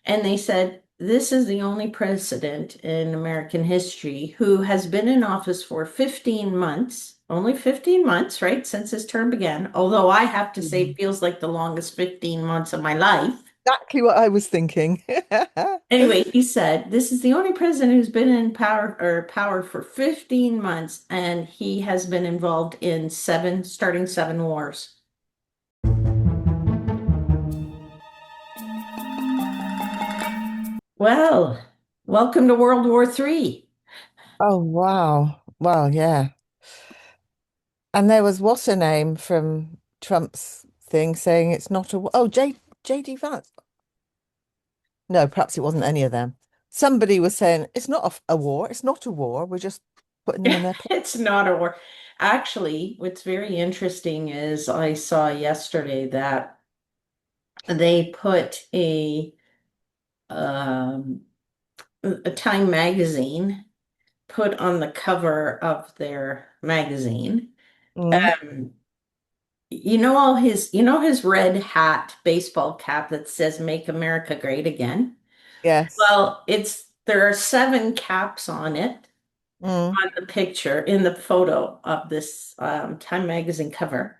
And they said, this is the only president in American history who has been in office for 15 months, only 15 months, right, since his term began. Although I have to say, it Mhm. feels like the longest 15 months of my life. Exactly what I was thinking. Anyway, he said, this is the only president who's been in power for 15 months, and he has been involved in starting seven wars. Well, welcome to World War III. Oh, wow. Well, yeah. And there was what's her name from Trump's thing saying it's not a oh JD Vance. No, perhaps it wasn't any of them. Somebody was saying it's not a war. It's not a war. We're just putting them in their place. It's not a war. Actually, what's very interesting is I saw yesterday that they put um, a Time magazine put on the cover of their magazine. Mm, Um, his red hat baseball cap that says "Make America Great Again." yes. Well, there are seven caps on it Mm, on the picture in the photo of this Time magazine cover.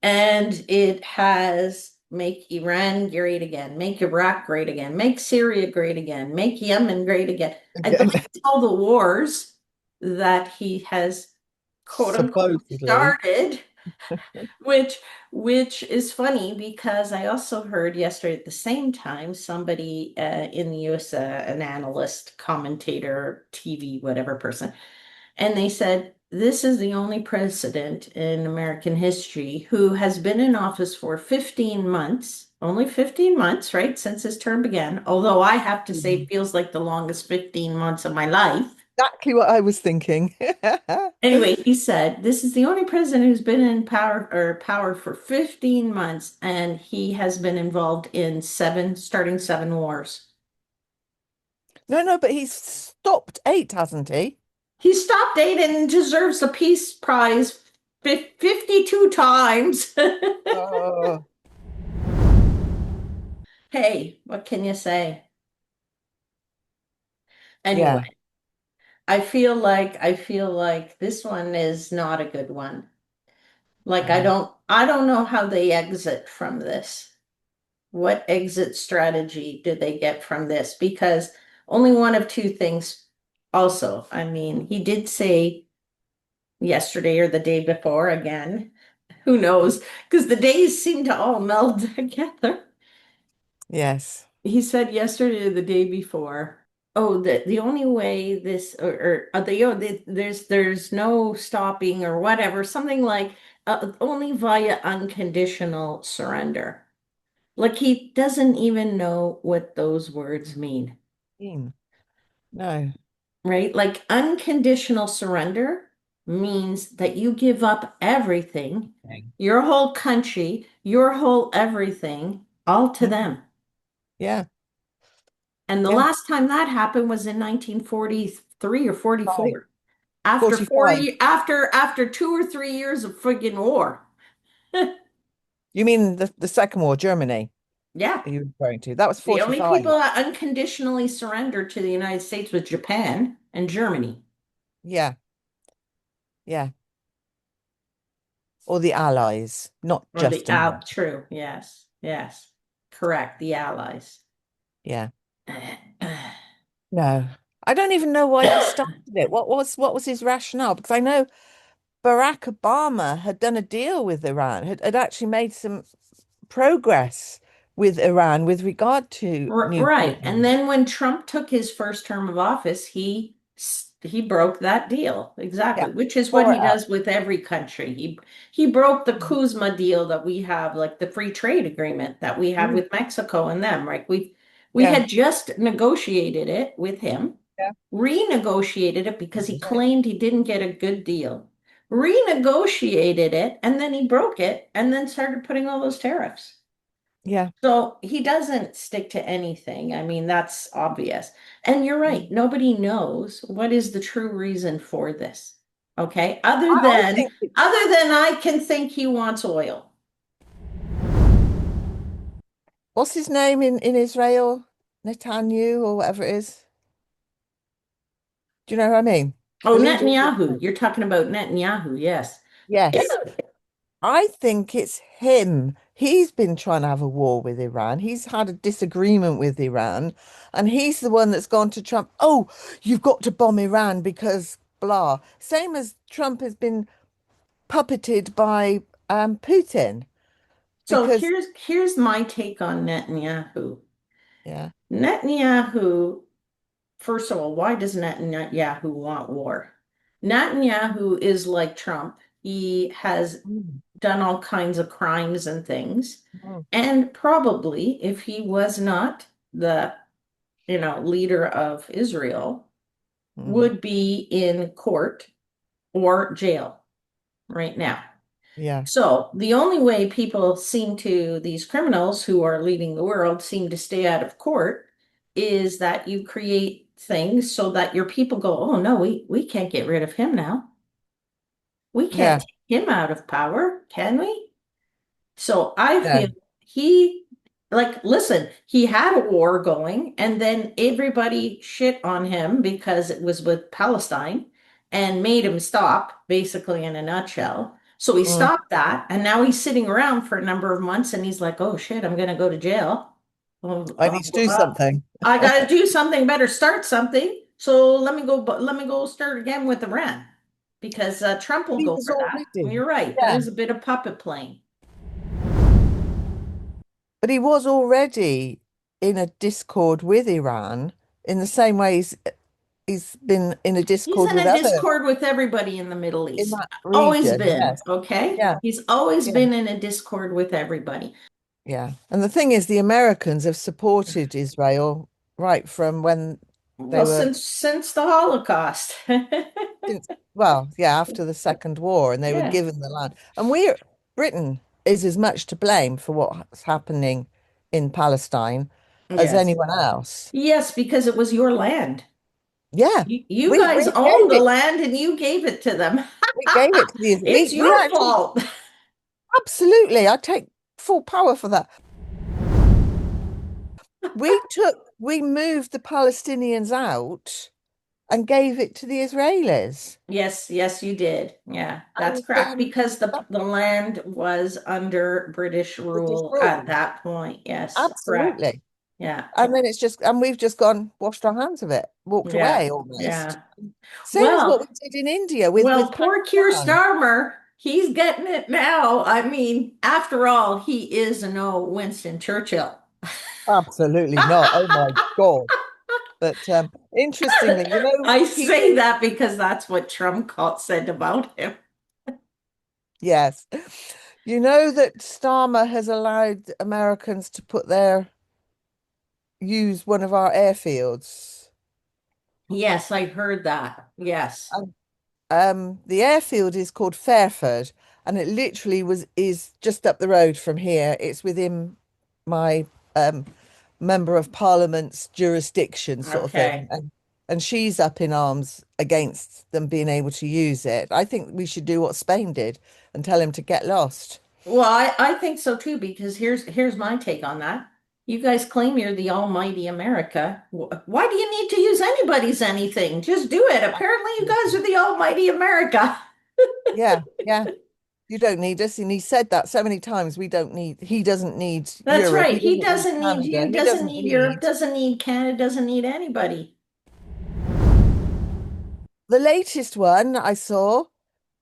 And it has make Iran great again, make Iraq great again, make Syria great again, make Yemen great again. I again, believe it's all the wars that he has quote unquote supposedly. started, which which is funny because I also heard yesterday at the same time somebody in the US, an analyst, commentator, TV, whatever person, and they said, this is the only president in American history who has been in office for 15 months, only 15 months, right, since his term began. Although I have to say, it Mhm. feels like the longest 15 months of my life. Exactly what I was thinking. Anyway, he said, this is the only president who's been in power for 15 months, and he has been involved in starting seven wars. No, no, but he's stopped eight, hasn't he? He stopped eight and deserves the Peace Prize 52 times. Oh, Hey, what can you say? Anyway, yeah. I feel like this one is not a good one. Like I Mm. don't I don't know how they exit from this. What exit strategy do they get from this? Because only one of two things also. I mean, he did say yesterday or the day before again, who knows? Because the days seem to all meld together. Yes. He said yesterday or the day before, oh, the only way this there's no stopping or whatever, something like only via unconditional surrender. Like he doesn't even know what those words mean, No. right? Like unconditional surrender means that you give up everything, Thing. your whole country, your whole everything, all to Mm. them. Yeah. And the Yeah. last time that happened was in 1943 or Five. 44. After 45. after 2 or 3 years of friggin' war. You mean the Second War, Germany, Yeah. are you referring to? That was The only people 45. that unconditionally surrendered to the United States was Japan and Germany. Yeah. Yeah. Or the Allies, not Or just America. true, yes, yes. Correct, the Allies. Yeah. No. I don't even know why he started it. What was his rationale? Because I know Barack Obama had done a deal with Iran, had actually made some progress with Iran with regard to nuclear. Right. And then when Trump took his first term of office, he broke that deal. Yeah. Exactly, which is what Tore he it up. does with every country. He broke the Kuzma deal that we have, like the free trade agreement that we have Mm. with Mexico and them, right? We Yeah. had just negotiated it with him, Yeah. renegotiated it because he Right. claimed he didn't get a good deal. Renegotiated it, and then he broke it and then started putting all those tariffs. Yeah. So he doesn't stick to anything. I mean, that's obvious. And you're right. Nobody knows what is the true reason for this. Okay. I think it's Other than I can think he wants oil. what's his name in Israel? Netanyahu or whatever it is. Do you know who I mean? Oh, The leader of Netanyahu. Israel. You're talking about Netanyahu, yes. Yes. I think it's him. He's been trying to have a war with Iran. He's had a disagreement with Iran, and he's the one that's gone to Trump. Oh, you've got to bomb Iran because blah. Same as Trump has been puppeted by Putin So because here's my take on Netanyahu. yeah, Netanyahu, first of all, why does Netanyahu want war? Netanyahu is like Trump. He has mm, done all kinds of crimes and things. mm, And probably if he was not the, leader of Israel, mm, would be in court or jail right now. yeah, So the only way people seem to, these criminals who are leading the world seem to stay out of court is that you create things so that your people go, oh no, we can't get rid of him now. We can't yeah, take him out of power, can we? So I yeah, feel he, like, listen, he had a war going, and then everybody shit on him because it was with Palestine and made him stop, basically, in a nutshell. So he mm. stopped that, and now he's sitting around for a number of months and he's like, oh shit, I'm gonna go to jail. I need to do something. I gotta do something, better start something. So let me go start again with Iran because Trump But will he go was for that. already, You're right. There yeah, is a bit of puppet playing. but he was already in a discord with Iran in the same way he's been in a He's discord in with a other discord with everybody in the Middle in East. that Always region. been, Yes. okay? Yeah. He's always Yeah. been in a discord with everybody. Yeah. And the thing is, the Americans have supported Israel right from when they Well, were since the Holocaust. since, well, yeah, after the Second War, and they were Yeah. given the land. And Britain is as much to blame for what's happening in Palestine as Yes. anyone else. Yes, because it was your land. Yeah. You We guys we owned gave the it land and you gave it to them. we gave it to the It's we your actually fault. absolutely I take full power for that. We moved the Palestinians out and gave it to the Israelis. Yes, yes, you did. Yeah, that's And correct. Because the land was under British British rule at rule. that point. Yes, correct. Absolutely. Yeah, And then we've just gone, washed our hands of it, walked yeah, away almost. yeah. Same as what Well, we did in India well, with poor Keir Pakistan. Starmer, he's getting it now. I mean, after all, he is no Winston Churchill. Absolutely not. Oh my God. But interestingly, I he say that because that's what said about him. yes. You know that Starmer has allowed Americans to use one of our airfields. Yes, I heard that. Yes. The airfield is called Fairford, and it literally is just up the road from here. It's within my um, member of Parliament's jurisdiction, sort of thing, Okay. and she's up in arms against them being able to use it. I think we should do what Spain did and tell him to get lost. Well, I think so too, because here's my take on that. You guys claim you're the almighty America. Why do you need to use anybody's anything? Just do it. Apparently, you guys are the almighty America. Yeah, yeah. You don't need us, and he said that so many times. He doesn't need That's Europe. right. He He doesn't need doesn't need Canada. you, He doesn't doesn't need Europe, need doesn't need Canada, doesn't need anybody. the latest one I saw.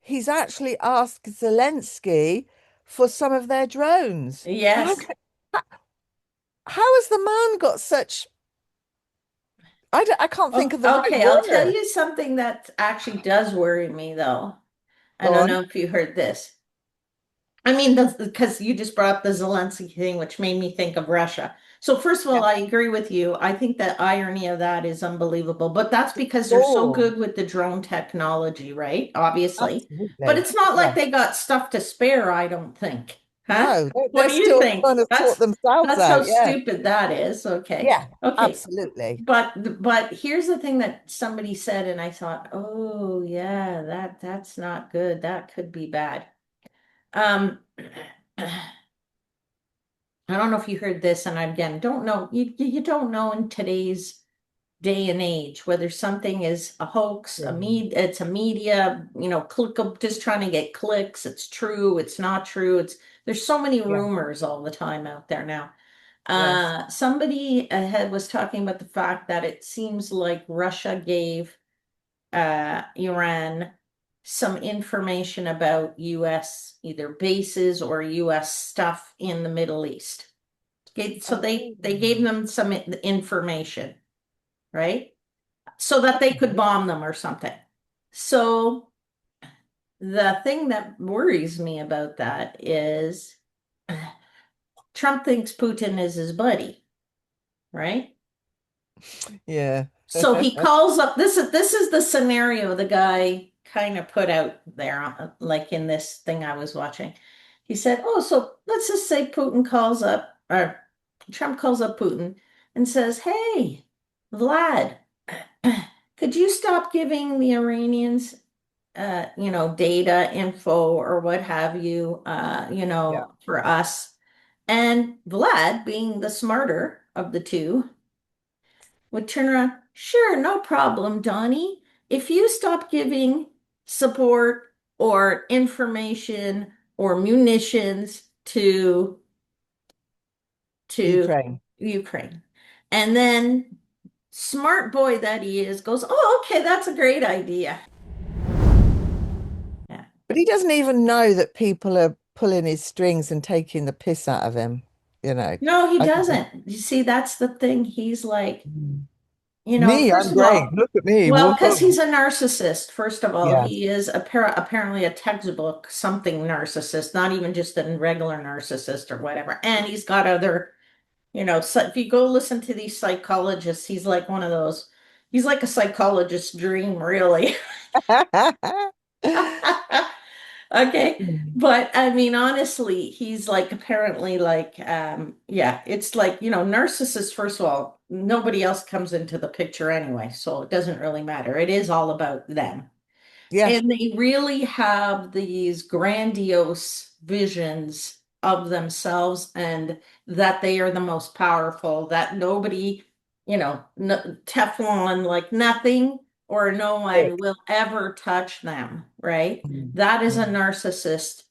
He's actually asked Zelensky for some of their drones. And Yes. how has the man got such, I can't think of the right Okay, I'll tell word. you something that actually does worry me, though. I Go don't on. know if you heard this. I mean, because you just brought up the Zelensky thing, which made me think of Russia. So first of Yeah. all, I agree with you. I think the irony of that is unbelievable, but that's because they're so Oh, good with the drone technology, right? Obviously. But absolutely. it's not like Yeah. they got stuff to spare, I don't think. Huh? No, What they're do you still think? trying to sort themselves That's how out. Yeah. stupid that is. Okay. Yeah, Okay. absolutely. But here's the thing that somebody said, and I thought, oh yeah, that's not good. That could be bad. Um I don't know if you heard this, and I, again, don't know. You don't know in today's day and age whether something is a hoax, Mm. it's a media, click just trying to get clicks. It's true, it's not true. There's so many Yeah. rumors all the time out there now. Yes. Somebody ahead was talking about the fact that it seems like Russia gave Iran some information about US either bases or US stuff in the Middle East. Okay, so Oh, they gave them some information, right? So that they could okay. bomb them or something. So the thing that worries me about that is Trump thinks Putin is his buddy, right? Yeah. So he calls up this is the scenario the guy kind of put out there, like in this thing I was watching. He said, "Oh, so let's just say Putin calls up, or Trump calls up Putin and says, 'Hey, Vlad, could you stop giving the Iranians, data, info, or what have you, Yeah. for us?'" And Vlad, being the smarter of the two, would turn around, "Sure, no problem, Donnie. If you stop giving support or information or munitions to Ukraine. Ukraine." And then smart boy that he is goes, "Oh, okay, that's a great idea." Yeah. But he doesn't even know that people are pulling his strings and taking the piss out of him, you know. No, he I think doesn't. You see, that's the thing. He's like, Mm. Me, first I'm of great. all, Look at me. well, because Whoa. he's a narcissist, first of all, Yeah. he is apparently a textbook something narcissist, not even just a regular narcissist or whatever. And he's got other, so if you go listen to these psychologists, he's like one of those, he's like a psychologist's dream, really. Okay. Mm. But I mean, honestly, he's like apparently like, yeah, it's like, narcissists, first of all, nobody else comes into the picture anyway, so it doesn't really matter. It is all about them. Yeah. And they really have these grandiose visions of themselves and that they are the most powerful, that nobody, no, Teflon, like nothing or no one Thick. will ever touch them, right? Mm. That is a Mm. narcissist,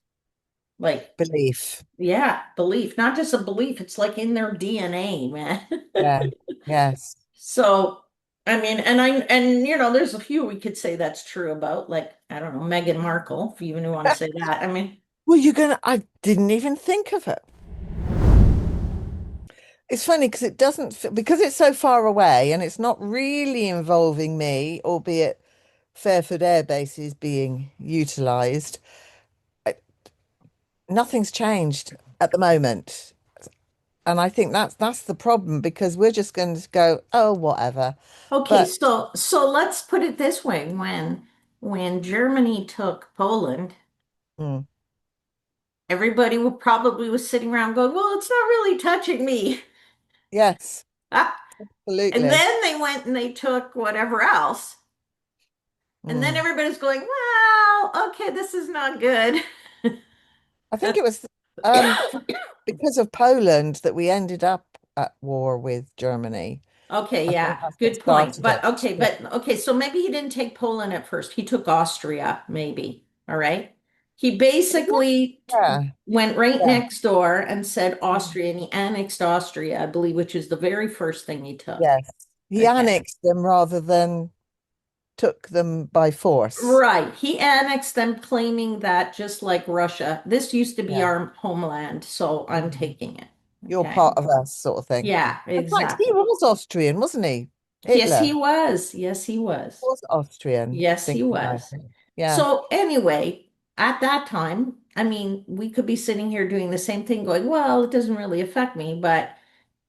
like, Belief. yeah, belief, not just a belief, it's like in their DNA, man. Yeah. Yes. So, I mean, there's a few we could say that's true about, like, I don't know, Meghan Markle, if you even want to say that. I mean, Well, I didn't even think of it. It's funny because it doesn't, because it's so far away and it's not really involving me, albeit Fairford Air Base is being utilised. Nothing's changed at the moment. And I think that's the problem because we're just going to go, oh, whatever. okay, But so let's put it this way. When Germany took Poland, mm, everybody probably was sitting around going, "Well, it's not really touching me." yes, Ah, and absolutely. then they went and they took whatever else. And then Mm. everybody's going, "Well, okay, this is not good." I think it was because of Poland that we ended up at war with Germany. Okay, I yeah, think that's what good point. started But it. okay, Yeah. so maybe he didn't take Poland at first. He took Austria, maybe. All right. He basically Yeah. went right Yeah. next door and said Mm. Austria, and he annexed Austria, I believe, which is the very first thing he took. Yes. He Okay. annexed them rather than took them by force. Right. He annexed them, claiming that just like Russia, this used to be Yeah. our homeland, so I'm Mm. taking it. You're Okay. part of us, sort of thing. Yeah, In fact, he exactly. was Austrian, wasn't he? Yes, he Hitler was. Yes, he was. was Austrian, Yes, he thinking about was. it. Yeah. So anyway, at that time, I mean, we could be sitting here doing the same thing, going, "Well, it doesn't really affect me," but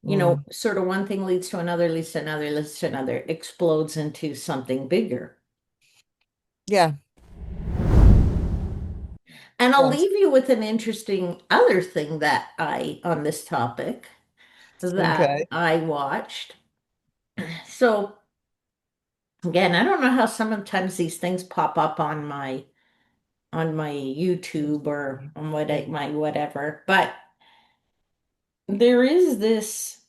Mm. sort of one thing leads to another, leads to another, leads to another, explodes into something bigger. Yeah. And I'll Yes. leave you with an interesting other thing that on this topic that Okay. I watched. So again, I don't know how sometimes these things pop up on my YouTube or on my whatever, but there is this,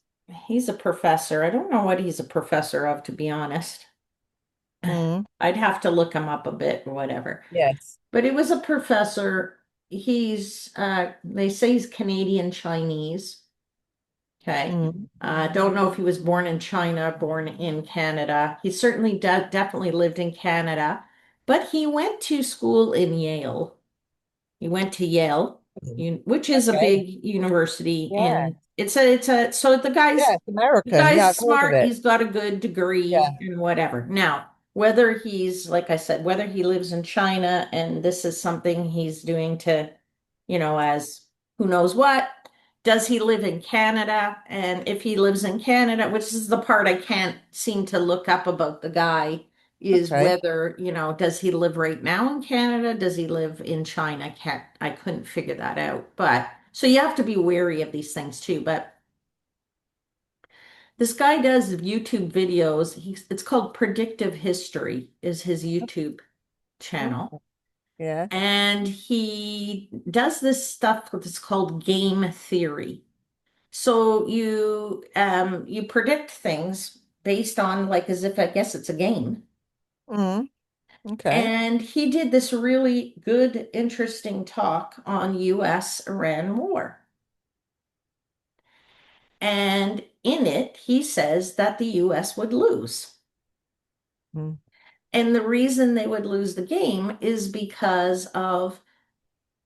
he's a professor. I don't know what he's a professor of, to be honest. Mm, I'd have to look him up a bit or whatever. yes. But he was a professor. They say he's Canadian Chinese. Okay. Mm, Don't know if he was born in China, born in Canada. He certainly definitely lived in Canada, but he went to school in Yale. He went to Yale, mm. which is a Okay. big university Yeah. so Yeah, it's the American. Yeah, guy's I've heard of smart, it. he's got a good degree Yeah. and whatever. Now, whether he's, like I said, whether he lives in China and this is something he's doing to, as who knows what, does he live in Canada? And if he lives in Canada, which is the part I can't seem to look up about the guy, is Okay. whether, does he live right now in Canada? Does he live in China? I couldn't figure that out. But so you have to be wary of these things too. But this guy does YouTube videos. It's called Predictive History is his YouTube channel. Okay. Yeah. And he does this stuff that's called game theory. So you predict things based on, like, as if I guess it's a game. Mm, okay. And he did this really good, interesting talk on US Iran war. And in it, he says that the US would lose. Mm, And the reason they would lose the game is because of,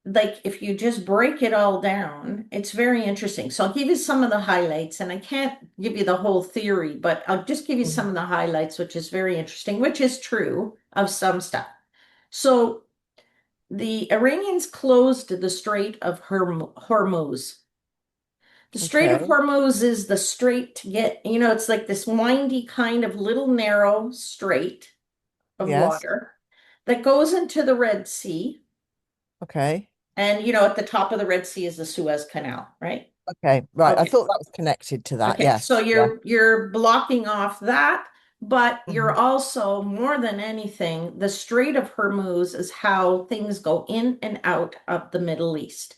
like, if you just break it all down, it's very interesting. So I'll give you some of the highlights, and I can't give you the whole theory, but I'll just give you some mm, of the highlights, which is very interesting, which is true of some stuff. So the Iranians closed the Strait of Hormuz. The Strait of okay. Hormuz is the strait to get, it's like this windy kind of little narrow strait of Yes. water that goes into the Red Sea. Okay. And, at the top of the Red Sea is the Suez Canal, right? Okay. Right. I Okay. thought that was connected to that. Okay. So Yes. Yeah. you're blocking off that, but you're Mhm. also, more than anything, the Strait of Hormuz is how things go in and out of the Middle East.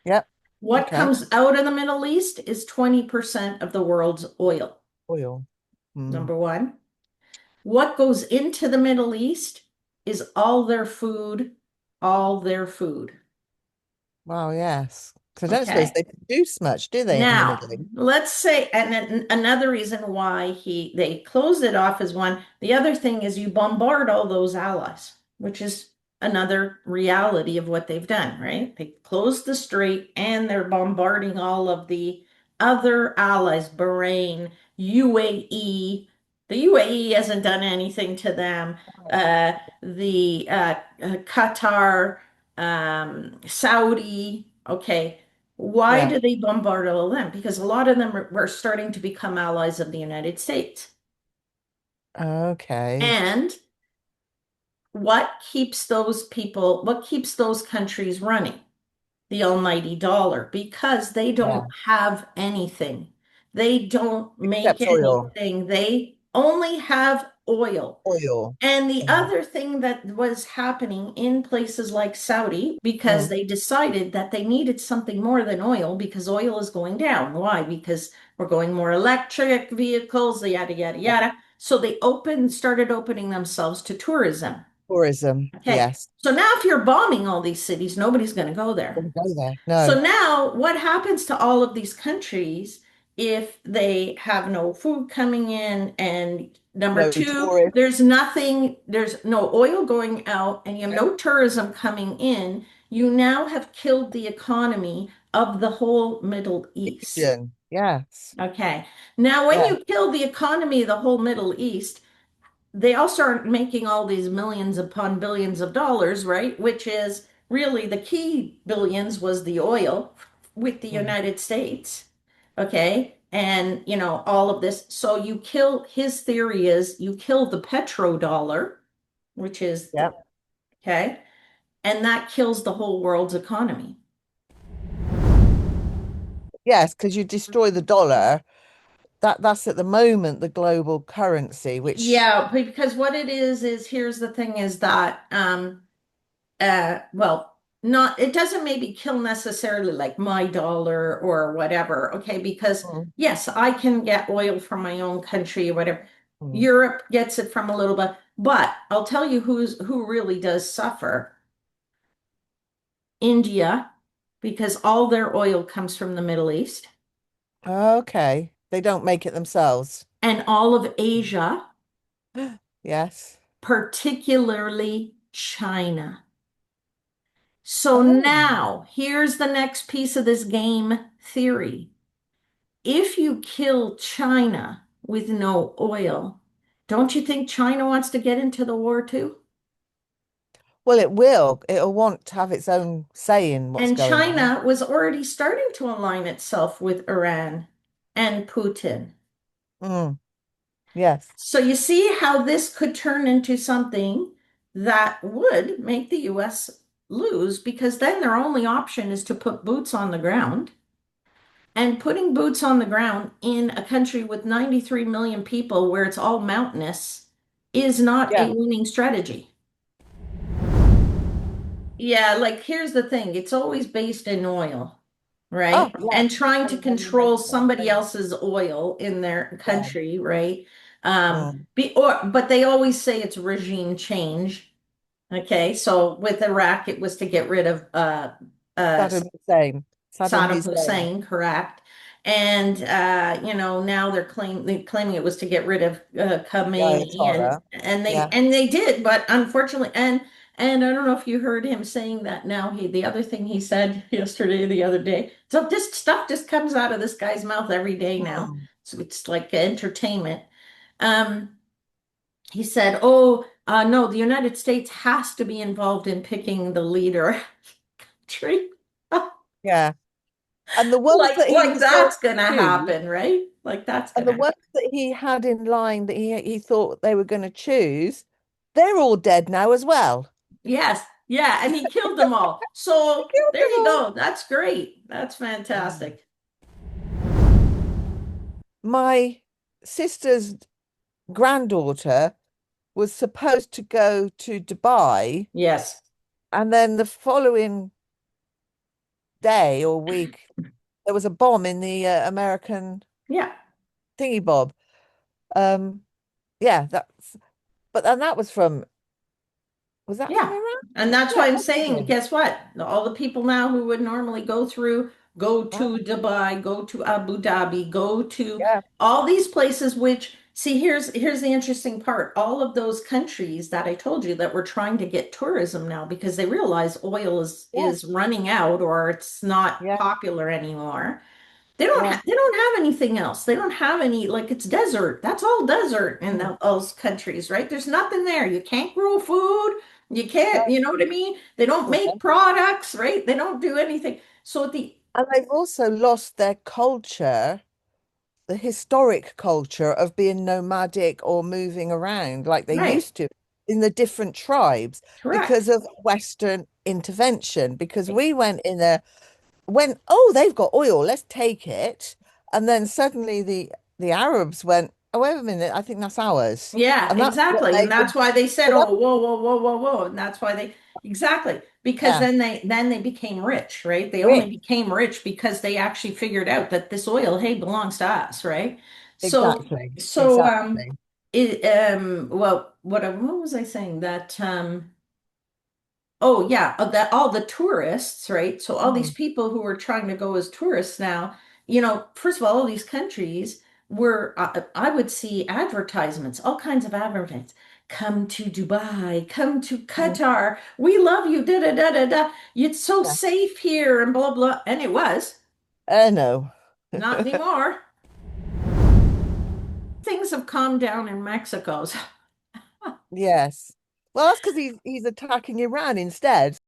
Yep. What Okay. comes out of the Middle East is 20% of the world's oil, Oil. Mm. number one. What goes into the Middle East is all their food, all their food. Wow. Yes. Because I don't suppose Okay. they produce much, do they, in the Now, Middle East? let's say, and then another reason why they closed it off is one. The other thing is you bombard all those allies, which is another reality of what they've done, right? They closed the strait and they're bombarding all of the other allies, Bahrain, UAE. The UAE hasn't done anything to them. The Qatar, Saudi, okay. Why Yeah. do they bombard all of them? Because a lot of them were starting to become allies of the United States. Okay. And what keeps those countries running? The almighty dollar, because they don't Yeah. have anything. They don't make Except oil. anything. They only have oil. Oil. And the Mm. other thing that was happening in places like Saudi, because Mm. they decided that they needed something more than oil because oil is going down. Why? Because we're going more electric vehicles, yada, yada, Yeah. yada. So they started opening themselves to tourism. Tourism. Okay. Yes. So now if you're bombing all these cities, nobody's going to go there. Wouldn't go there. So No. now, what happens to all of these countries if they have no food coming in? And number No two, tourists. there's no oil going out, and you have no tourism coming in. You now have killed the economy of the whole Middle East. Region. Yes. Okay. Now, when Yeah. you kill the economy of the whole Middle East, they also aren't making all these millions upon billions of dollars, right? Which is really the key billions was the oil with the Mm. United States. Okay. And, all of this. So his theory is you kill the petrodollar, which is Yep. okay. And that kills the whole world's economy. Yes, because you destroy the dollar. That's at the moment the global currency, which Yeah, because what it is here's the thing is that, well, not, it doesn't maybe kill necessarily like my dollar or whatever, okay? Because Mm, yes, I can get oil from my own country or whatever. mm. Europe gets it from a little bit, but I'll tell you who really does suffer. India, because all their oil comes from the Middle East, Okay. They don't make it themselves. and all of Asia, Yes. particularly China. So Oh. now, here's the next piece of this game theory. If you kill China with no oil, don't you think China wants to get into the war too? Well, it will. It'll want to have its own say in what's And going on. China was already starting to align itself with Iran and Putin. Mm, yes. So you see how this could turn into something that would make the US lose because then their only option is to put boots on the ground. And putting boots on the ground in a country with 93 million people where it's all mountainous is not a Yeah. winning strategy. Yeah, like here's the thing, it's always based in oil, Oh, right? yeah. And trying to Depends when you make control it. somebody Yeah. else's oil in their Yeah. country, right? Mm. But they always say it's regime change. Okay, so with Iraq, it was to get rid of uh, Saddam Hussein. Saddam Saddam Hussein. Hussein, correct? And now they're claiming it was to get rid of The Khomeini, and Ayatollah. and they Yeah. and they did, but unfortunately, and I don't know if you heard him saying that now. The other thing he said yesterday, the other day. So this stuff just comes out of this guy's mouth every day now. Mm. So it's like entertainment. Um, he said, "Oh, no, the United States has to be involved in picking the leader." Country. Yeah. And the ones Like that he like was going that's gonna to choose, happen, right? Like that's and the gonna happen. ones that he had in line that he thought they were going to choose, they're all dead now as well. Yes, yeah, and he killed them all. He So killed there them you all. go. That's great. That's Mm. fantastic. My sister's granddaughter was supposed to go to Dubai, Yes. and then the following day or week, there was a bomb in the American Yeah. thingy bob. Um, yeah, that was was that from Yeah. Iran? And that's Yeah, why it I'm must have saying, been. guess what? All the people now who would normally go to Oh, Dubai, go to Abu Dhabi, go to yeah, all these places, which, see, here's the interesting part. All of those countries that I told you that were trying to get tourism now because they realize oil yeah, is running out or it's not yeah, popular anymore. yeah. They don't have anything else. They don't have any like it's desert. That's all desert in Mm, those countries, right? There's nothing there. You can't grow food. You can't, no, you know what I mean? They don't make no. products, right? They don't do anything. So at the And they've also lost their culture, the historic culture of being nomadic or moving around like they right, used to in the different tribes correct. because of Western intervention. Because we went in there, went, oh, they've got oil, let's take it. And then suddenly the Arabs went, oh, wait a minute, I think that's ours. Yeah, And that's what exactly. And made that's them why they said, pull "Oh, up. whoa, whoa, whoa, whoa, whoa." And that's why they exactly because Yeah, then they became rich, right? They only rich. became rich because they actually figured out that this oil, hey, belongs to us, right? So Exactly. so Exactly. it well what was I saying that oh yeah, that all the tourists, right? So all these Mm, people who are trying to go as tourists now, first of all these countries were, I would see advertisements, all kinds of advertisements. Come to Dubai, come to mm, Qatar. We love you. Da da da da da. It's so yeah. safe here and blah blah. And it was No. not anymore. Things have calmed down in Mexico. Yes. Well, that's because he's attacking Iran instead.